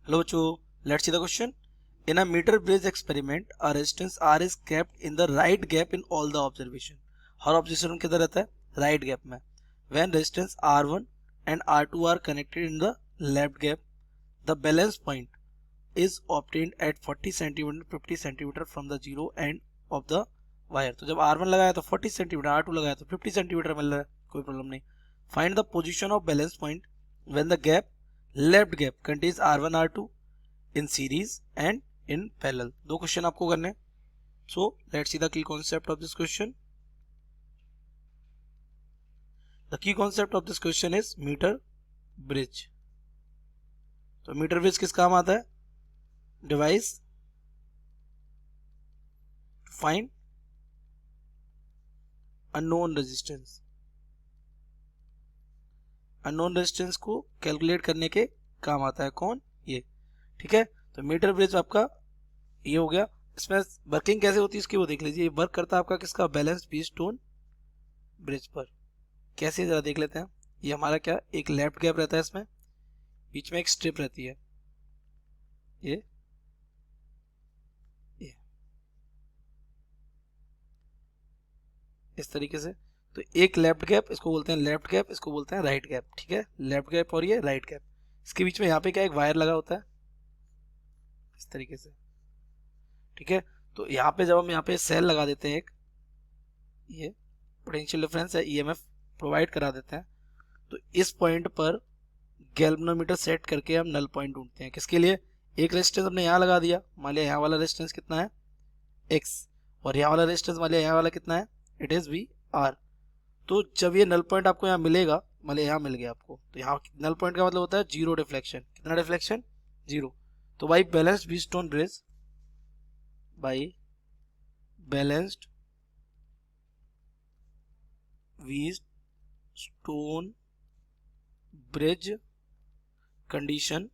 Hello bachcho, let's see the question. In a meter bridge experiment, a resistance R is kept in the right gap in all the observation. Her observation किधर रहता है? Right gap में. When resistance R1 and R2 are connected in the left gap, the balance point is obtained at 40 cm 50 cm from the zero end of the wire. तो जब R1 लगाया तो 40 cm, R2 लगाया तो 50 cm मिल रहा है, कोई प्रॉब्लम नहीं. Find the position of balance point when the left gap contains R1 R2 in series and in parallel. दो क्वेश्चन आपको करने. So let's see the key concept of this question. The key concept of this question is meter bridge. तो metre bridge किस काम आता है? Device to find unknown resistance. Unknown resistance को calculate करने के काम आता है. कौन? ये. ठीक है. तो मीटर ब्रिज आपका ये हो गया. इसमें वर्किंग कैसे होती है इसकी वो देख लीजिए. ये वर्क करता है आपका किसका? बैलेंस व्हीटस्टोन ब्रिज पर. कैसे जरा देख लेते हैं. ये हमारा क्या, एक लेफ्ट गैप रहता है, इसमें बीच में एक स्ट्रिप रहती है, ये इस तरीके से. तो एक लेफ्ट गैप, इसको बोलते हैं लेफ्ट गैप, इसको बोलते हैं राइट गैप. ठीक है. लेफ्ट गैप और ये राइट गैप. इसके बीच में यहाँ पे क्या, एक वायर लगा होता है इस तरीके से. ठीक है. तो यहाँ पे जब हम यहाँ पे सेल लगा देते हैं, एक ये पोटेंशियल डिफरेंस है, ईएमएफ प्रोवाइड करा देते हैं, तो इस पॉइंट पर गैल्वेनोमीटर सेट करके हम नल पॉइंट ढूंढते हैं. किसके लिए? एक रेजिस्टेंस हमने यहाँ लगा दिया, मान लिया यहाँ वाला रेजिस्टेंस कितना है? x. और यहाँ वाला रेजिस्टेंस मान लिया यहाँ वाला कितना है? It is V R. तो जब ये नल पॉइंट आपको यहाँ मिलेगा, मान लिया यहाँ मिल गया आपको, तो यहाँ नल पॉइंट का मतलब होता है जीरो डिफ्लेक्शन. कितना डिफ्लेक्शन? जीरो. तो by balanced Wheatstone bridge, by balanced Wheatstone bridge condition.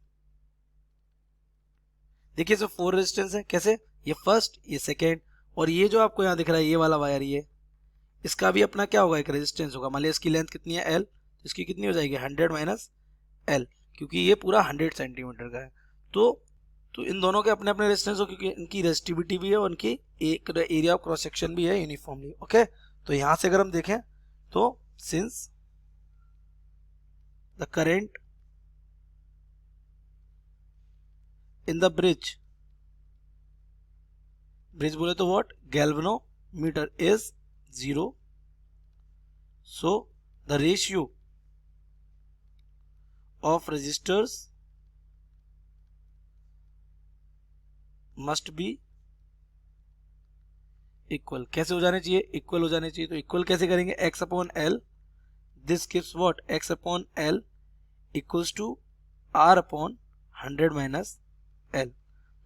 देखिए सो 4 रेजिस्टेंस है. कैसे? ये फर्स्ट, ये सेकेंड, और ये जो आपको यहाँ दिख रहा है ये वाला वायर, ये इसका भी अपना क्या होगा, एक रेजिस्टेंस होगा. मान लिया इसकी लेंथ कितनी है? L. तो इसकी कितनी हो जाएगी? 100 माइनस L, क्योंकि ये पूरा 100 सेंटीमीटर का है. तो इन दोनों के अपने अपने रेजिस्टेंस हो, क्योंकि इनकी रेजिस्टिविटी भी है और इनकी एक एरिया ऑफ क्रॉस सेक्शन भी है यूनिफॉर्मली. ओके. तो यहाँ से अगर हम देखें तो since the current in the bridge बोले तो what, galvanometer is 0, so the ratio of resistors must be equal. कैसे हो जाने चाहिए? इक्वल हो जाने चाहिए. तो इक्वल कैसे करेंगे? x upon L. This gives what, x upon L equals to r upon 100 minus L.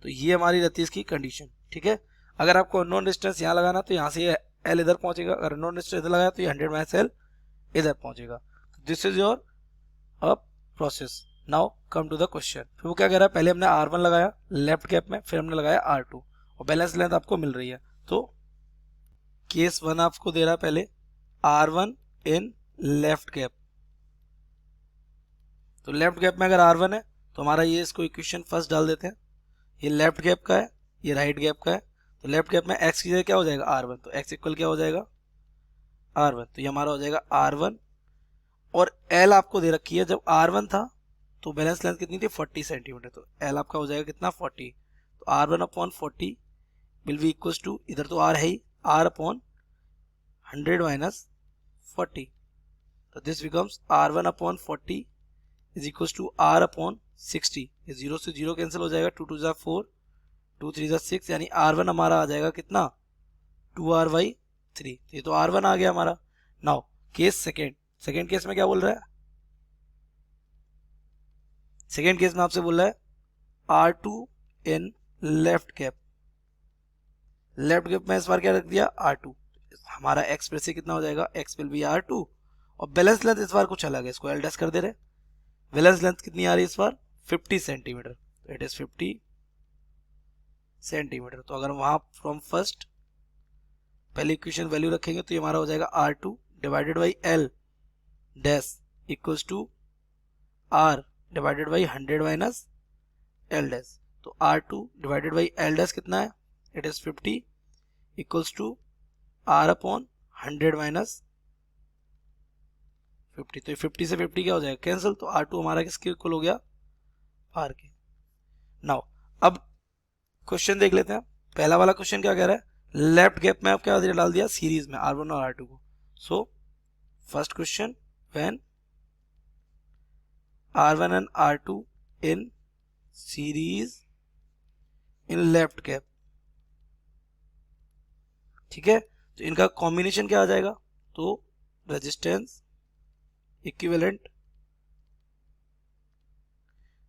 तो ये हमारी रहती है इसकी कंडीशन. ठीक है. अगर आपको अननोन डिस्टेंस यहाँ लगाना तो यहाँ से एल इधर पहुंचेगा, अगर अननोन डिस्टेंस इधर लगाया तो ये 100 माइनस एल इधर पहुंचेगा. This is your up process. Now come to the question. फिर वो क्या कह रहा है? पहले हमने R1 लगाया लेफ्ट गैप में, फिर हमने लगाया R2, और बैलेंस लेंथ आपको मिल रही है. तो केस 1 आपको दे रहा है पहले R1 इन लेफ्ट गैप. तो लेफ्ट गैप में अगर R1 है तो हमारा ये, इसको इक्वेशन फर्स्ट डाल देते हैं. ये लेफ्ट गैप का है, ये राइट गैप का है. तो लेफ्ट गैप में x की जगह क्या हो जाएगा? R1. तो x इक्वल क्या हो जाएगा? R1. तो ये हमारा हो जाएगा R1, और L आपको दे रखी है. जब R1 था तो बैलेंस लेंथ कितनी थी? 40 सेंटीमीटर. तो L आपका हो जाएगा कितना? 40. तो R1 upon 40 will be equals to, इधर तो R है ही, R अपॉन 100 माइनस 40. तो this becomes R1 upon 40 is equals to R upon 60. ये 0 से 0 कैंसिल हो जाएगा. 2 2 जा 4, 2 3 जा 6, यानी R1 हमारा आ जाएगा कितना? 2R/3. ये तो R1 आ गया हमारा. नाउ केस सेकेंड केस में क्या बोल रहा है? सेकेंड केस में आपसे बोल रहा है R2 in left gap. Left gap में इस बार क्या रख दिया? R2. हमारा x फिर से कितना हो जाएगा? x विल बी R2, और बैलेंस लेंथ इस बार कुछ अलग है, इसको L' कर दे रहे. बैलेंस लेंथ कितनी आ रही है इस बार? 50 सेंटीमीटर. तो इट इज 50 सेंटीमीटर. तो अगर वहां फ्रॉम फर्स्ट पहले इक्वेशन वैल्यू रखेंगे तो ये हमारा हो जाएगा R2 divided by L dash equals to R divided by 100 minus L dash. तो R2 divided by L dash कितना है, it is 50 equals to R upon 100 minus 50। तो 50 से 50 क्या हो जाएगा, कैंसिल। तो R2 हमारा किसके इक्वल हो गया, R के। नाउ अब क्वेश्चन देख लेते हैं। पहला वाला क्वेश्चन क्या कह रहा है, लेफ्ट गैप में आप क्या डाल दिया, सीरीज में R1 और R2 को। So first question, when R1 and R2 in series in left gap, ठीक है। तो इनका कॉम्बिनेशन क्या आ जाएगा, तो resistance equivalent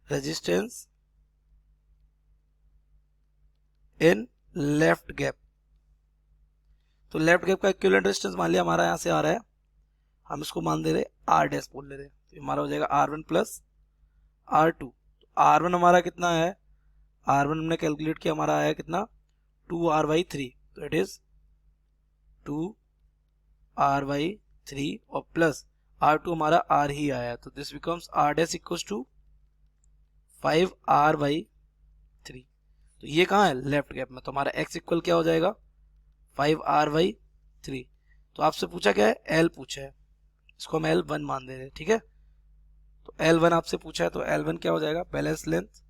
resistance in left gap. तो लेफ्ट गैप का इक्विवेलेंट रेजिस्टेंस मान लिया हमारा यहां से आ रहा है, हम इसको मान दे रहे आर डैश बोल ले रहे, तो हमारा हो जाएगा R1 प्लस R2। R1 हमारा कितना है, R1 हमने कैलकुलेट किया, हमारा आया कितना 2R/3, तो इट इज 2R/3 और प्लस R2 हमारा R ही आया, तो this becomes R dash equals to 5R/3। तो ये कहाँ है, लेफ्ट गैप में, तो हमारा x इक्वल क्या हो जाएगा 5R/3। तो आपसे पूछा क्या है, L पूछा है, इसको हम L1 मान दे रहे हैं, ठीक है। तो L1 आपसे पूछा है, तो L1 क्या हो जाएगा, balance length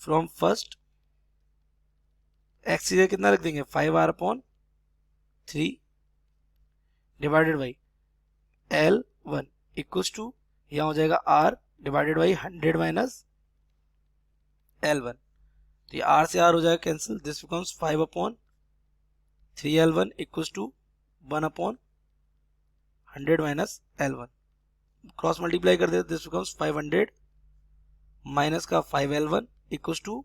from first, x सीधे कितना रख देंगे 5R/3 divided by L1 equals to, यहाँ हो जाएगा R divided by 100 minus L1। तो ये R से R हो जाएगा cancel, this becomes 5/3L1 equals to 1/100 minus L1। Cross multiply कर देते, दिस बिकम्स 500 माइनस का 5L1 equals to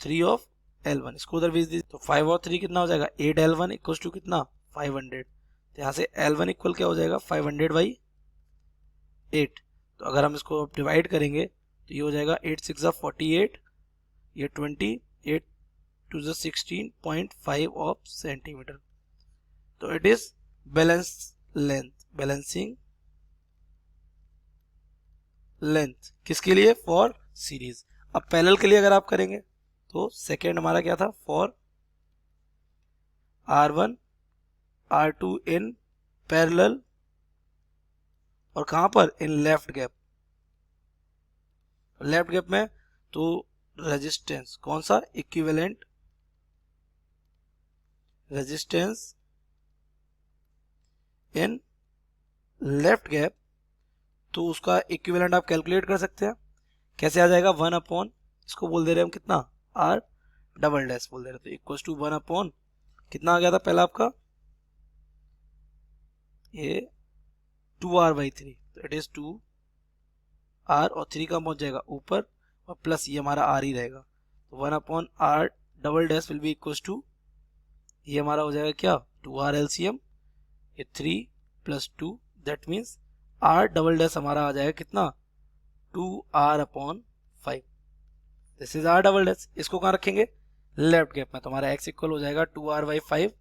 3 of L1। इसको उधर भेज दीजिए, तो 5 और 3 कितना हो जाएगा 8L1 इक्वल्स टू कितना 500। तो यहाँ से L1 इक्वल क्या हो जाएगा 500/8। तो अगर हम इसको डिवाइड करेंगे तो ये हो जाएगा 8 6 48, ये 20, 8 2 16.5 ऑफ सेंटीमीटर। तो it is balance length, balancing length किसके लिए, फॉर सीरीज। अब पैरेलल के लिए अगर आप करेंगे तो सेकेंड हमारा क्या था, for R1 R2 in parallel, और कहां पर, in left gap. Left gap में तो रेजिस्टेंस कौन सा, equivalent resistance in left gap. तो उसका इक्विवेलेंट आप कैलकुलेट कर सकते हैं, कैसे आ जाएगा 1 अपॉन, इसको बोल दे रहे हैं हम कितना R डबल डैश बोल दे रहे, तो इक्वल्स टू 1 अपॉन कितना आ गया था पहला आपका, ये 2R/3, तो इट इज 2R और 3 का पहुंच जाएगा ऊपर, और प्लस ये हमारा R ही रहेगा, तो 1 upon R double dash will be equals to, ये हमारा हो जाएगा क्या 2R LCM, ये 3 प्लस 2, that means R double dash हमारा आ जाएगा कितना 2R/5। This is R double dash. इसको कहाँ रखेंगे, लेफ्ट गैप में, तो हमारा x इक्वल हो जाएगा 2R/5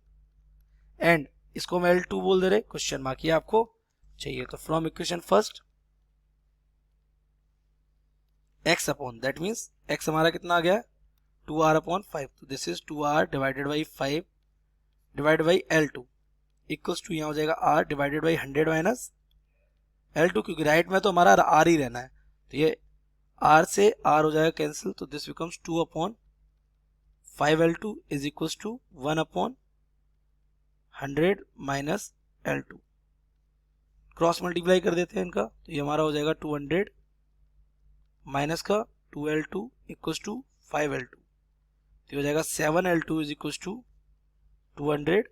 एंड इसको हम L2 बोल दे रहे, क्वेश्चन मार्क ये आपको चाहिए। तो from equation first x upon, that means x हमारा कितना आ गया 2R/5, तो this is 2R divided by 5 divided by L2 equals to, यहाँ हो जाएगा R divided by 100 minus L2, क्योंकि राइट में तो हमारा R ही रहना है, तो ये R से R हो जाएगा कैंसिल, तो this becomes 2/5L2 is equals to 1/100 minus L2। Cross multiply कर देते हैं इनका, तो ये हमारा हो जाएगा 200 माइनस का 2L2 इक्वल्स टू 5L2, तो हो जाएगा 7L2 इज इक्वल्स टू 200,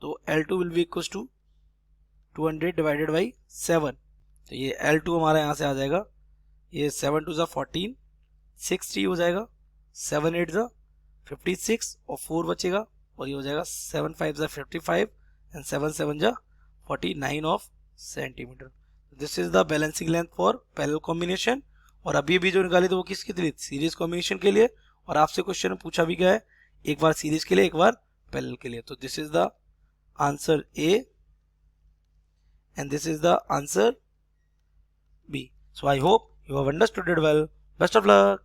तो L2 will be equals to 200 divided by 7, तो ये L2 हमारा यहाँ से आ जाएगा, ये 7 2 14, 60 हो जाएगा, 7 8 56 और 4 बचेगा, और ये हो जाएगा 7 5 55 and 7 7 49 of centimetre. This is the balancing length for parallel combination. और अभी भी जो निकाली तो वो किसके लिए, सीरीज कॉम्बिनेशन के लिए। और आपसे क्वेश्चन में पूछा भी गया है, एक बार सीरीज के लिए एक बार पैरेलल के लिए। तो this is the answer A and this is the answer B. So I hope you have understood it well. Best of luck.